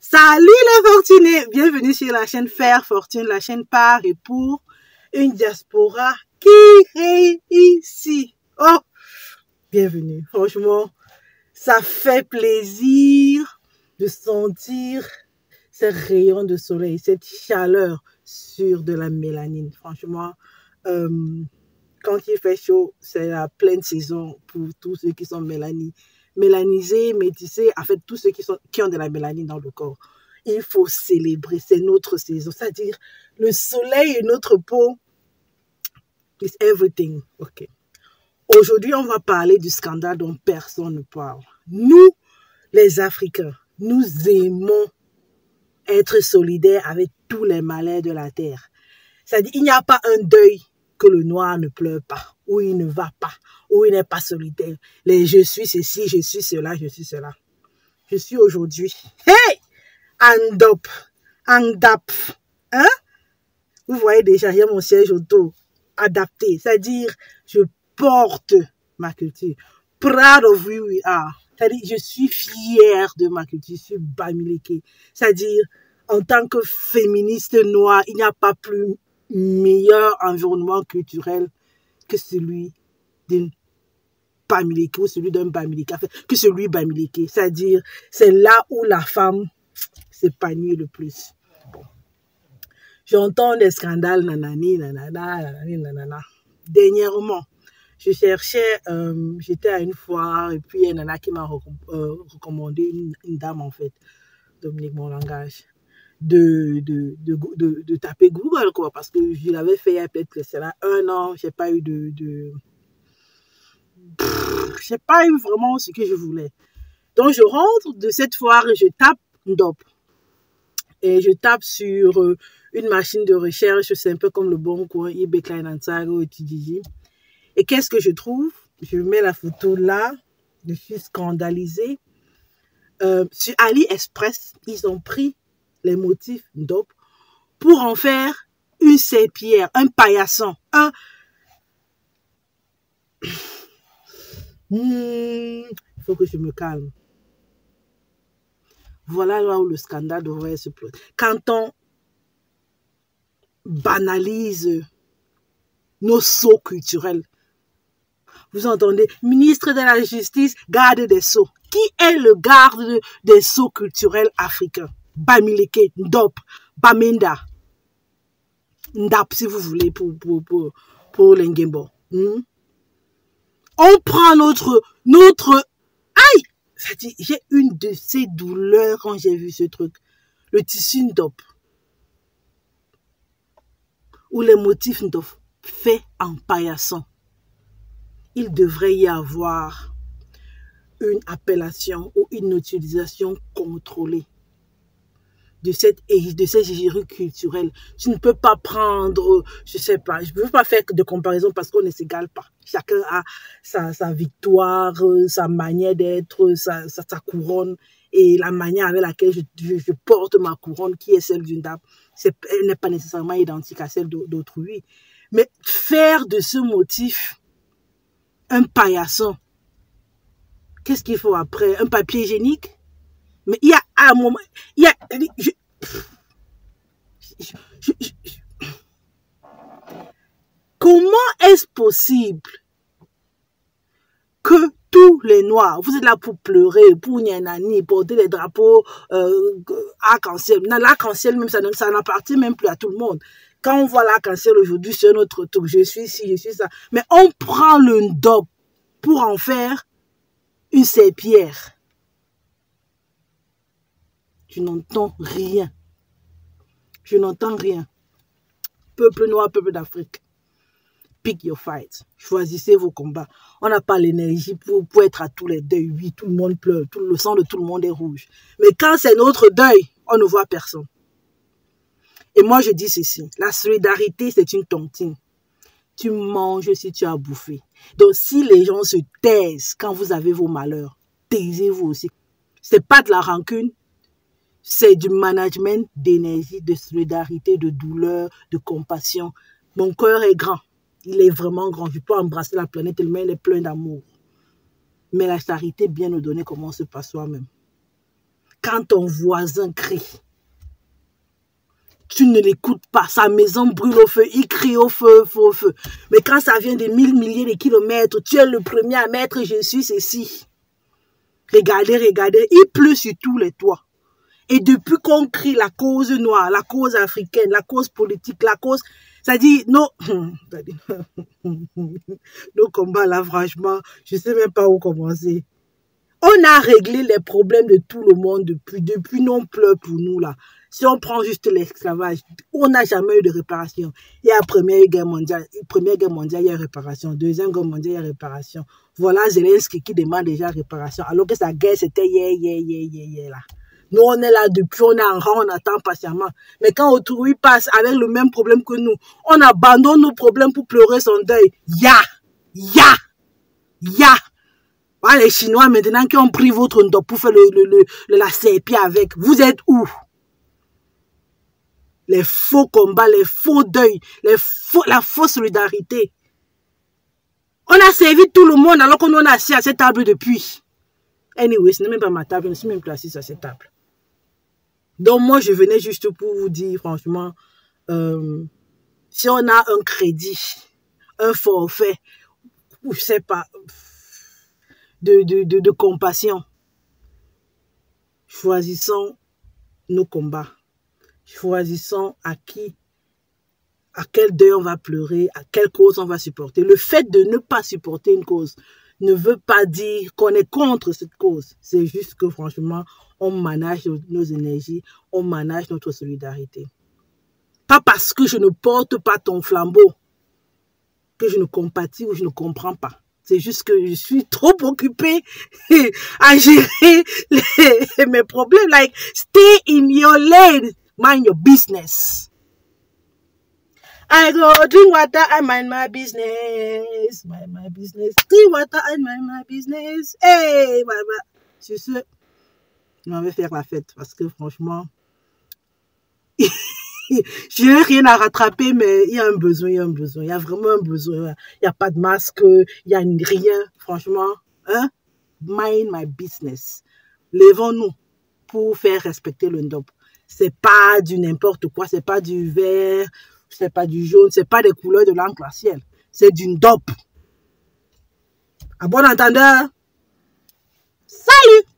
Salut les fortunés, bienvenue sur la chaîne Faire Fortune, la chaîne par et pour une diaspora qui réussit. Oh, bienvenue. Franchement, ça fait plaisir de sentir ces rayons de soleil, cette chaleur sur de la mélanine. Franchement, quand il fait chaud, c'est la pleine saison pour tous ceux qui sont mélanisés, métissés, en fait, tous ceux qui ont de la mélanine dans le corps. Il faut célébrer, c'est notre saison. C'est-à-dire, le soleil et notre peau, is everything. Ok. Aujourd'hui, on va parler du scandale dont personne ne parle. Nous, les Africains, nous aimons être solidaires avec tous les malheurs de la terre. C'est-à-dire, il n'y a pas un deuil que le noir ne pleure pas, où il ne va pas, où il n'est pas solidaire. Je suis ceci, je suis cela, je suis cela. Je suis aujourd'hui, hey, Andop, hein? Vous voyez déjà, j'ai mon siège auto adapté, c'est-à-dire, je porte ma culture. Proud of who we are. C'est-à-dire, je suis fière de ma culture, je suis Bamileke. C'est-à-dire, en tant que féministe noire, il n'y a pas plus meilleur environnement culturel que celui d'une Bamileke ou celui d'un Bamileke, que celui Bamileke. C'est-à-dire, c'est là où la femme s'épanouit le plus. Bon. J'entends des scandales, nanani, nanana. Dernièrement, je cherchais, j'étais à une foire et puis il y a une nana qui m'a recommandé une dame en fait, Dominique mon langage. De taper Google, quoi, parce que je l'avais fait il y a peut-être cela 1 an, j'ai pas eu j'ai pas eu vraiment ce que je voulais. Donc, je rentre de cette foire et je tape Ndop. Et je tape sur une machine de recherche, c'est un peu comme le Bon Coin, eBay Kleinanzeigen ou Kijiji. Et qu'est-ce que je trouve? Je mets la photo là, je suis scandalisée. Sur AliExpress, ils ont pris les motifs Ndop pour en faire une serpillière, un paillasson, il faut que je me calme. Voilà là où le scandale devrait se produire. Quand on banalise nos sauts culturels, vous entendez, ministre de la Justice, garde des sceaux. Qui est le garde des sceaux culturels africains? Bamileke, Ndop, Bamenda, Ndap, si vous voulez, pour l'Ngembo. On prend notre... Aïe! J'ai une de ces douleurs quand j'ai vu ce truc. Le tissu Ndop. Ou les motifs Ndop faits en paillasson. Il devrait y avoir une appellation ou une utilisation contrôlée de cette égérie culturelle. Tu ne peux pas prendre, je sais pas, je ne peux pas faire de comparaison parce qu'on ne s'égale pas. Chacun a sa victoire, sa manière d'être, sa couronne et la manière avec laquelle je porte ma couronne qui est celle d'une dame. Elle n'est pas nécessairement identique à celle d'autrui. Mais faire de ce motif un paillasson, qu'est-ce qu'il faut après? Un papier hygiénique? Mais il y a un moment, comment est-ce possible que tous les Noirs, vous êtes là pour pleurer, pour Nyanani, porter les drapeaux arc-en-ciel. L'arc-en-ciel même, ça n'appartient même plus à tout le monde. Quand on voit l'arc-en-ciel aujourd'hui, c'est notre truc. Je suis ci, je suis ça. Mais on prend le Ndop pour en faire une serpillière. Je n'entends rien. Je n'entends rien. Peuple noir, peuple d'Afrique. Pick your fight. Choisissez vos combats. On n'a pas l'énergie pour être à tous les deuils. Oui, tout le monde pleure. Le sang de tout le monde est rouge. Mais quand c'est notre deuil, on ne voit personne. Et moi, je dis ceci. La solidarité, c'est une tontine. Tu manges si tu as bouffé. Donc, si les gens se taisent quand vous avez vos malheurs, taisez-vous aussi. C'est pas de la rancune. C'est du management d'énergie, de solidarité, de douleur, de compassion. Mon cœur est grand. Il est vraiment grand. Je peux embrasser la planète tellement elle est pleine d'amour. Mais la charité bien nous donner commence par soi-même. quand ton voisin crie, tu ne l'écoutes pas, sa maison brûle au feu, il crie au feu, au feu. Mais quand ça vient de milliers de kilomètres, tu es le premier à mettre « je suis ceci ». Regardez, regardez, il pleut sur tous les toits. Et depuis qu'on crie la cause noire, la cause africaine, la cause politique, la cause... Ça dit, non, nos combats là, franchement, je ne sais même pas où commencer. On a réglé les problèmes de tout le monde depuis non pleure pour nous là. Si on prend juste l'esclavage, on n'a jamais eu de réparation. Il y a la Première Guerre mondiale, il y a réparation. Deuxième Guerre mondiale, il y a réparation. Voilà Zelensky qui demande déjà réparation, alors que sa guerre c'était hier là. Nous, on est là depuis, on est en rang, on attend patiemment. Mais quand autrui passe avec le même problème que nous, on abandonne nos problèmes pour pleurer son deuil. Ya! Voilà les Chinois maintenant qui ont pris votre ndop pour faire la sépia avec. Vous êtes où? Les faux combats, les faux deuils, la fausse solidarité. On a servi tout le monde alors qu'on en a assis à cette table depuis. Anyway, ce n'est même pas ma table, je ne suis même plus assise à cette table. Donc moi, je venais juste pour vous dire, franchement, si on a un crédit, un forfait, ou je sais pas, de compassion, choisissons nos combats. Choisissons à quel deuil on va pleurer, à quelle cause on va supporter. Le fait de ne pas supporter une cause ne veut pas dire qu'on est contre cette cause. C'est juste que franchement, on manage nos énergies, on manage notre solidarité. Pas parce que je ne porte pas ton flambeau que je ne compatis ou je ne comprends pas. C'est juste que je suis trop occupée à gérer mes problèmes. Like, stay in your lane. Mind your business. I go drink water and mind my business. Mind my business. Drink water and mind my business. Hey, sur ce, je m'en vais faire la fête parce que franchement, je n'ai rien à rattraper, mais il y a un besoin, il y a vraiment un besoin. Il n'y a pas de masque, il n'y a rien. Franchement, hein? Mind my business. Levons-nous pour faire respecter le ndop. C'est pas du n'importe quoi, c'est pas du vert, c'est pas du jaune, c'est pas des couleurs de l'arc-en-ciel. C'est du ndop. À bon entendeur. Salut!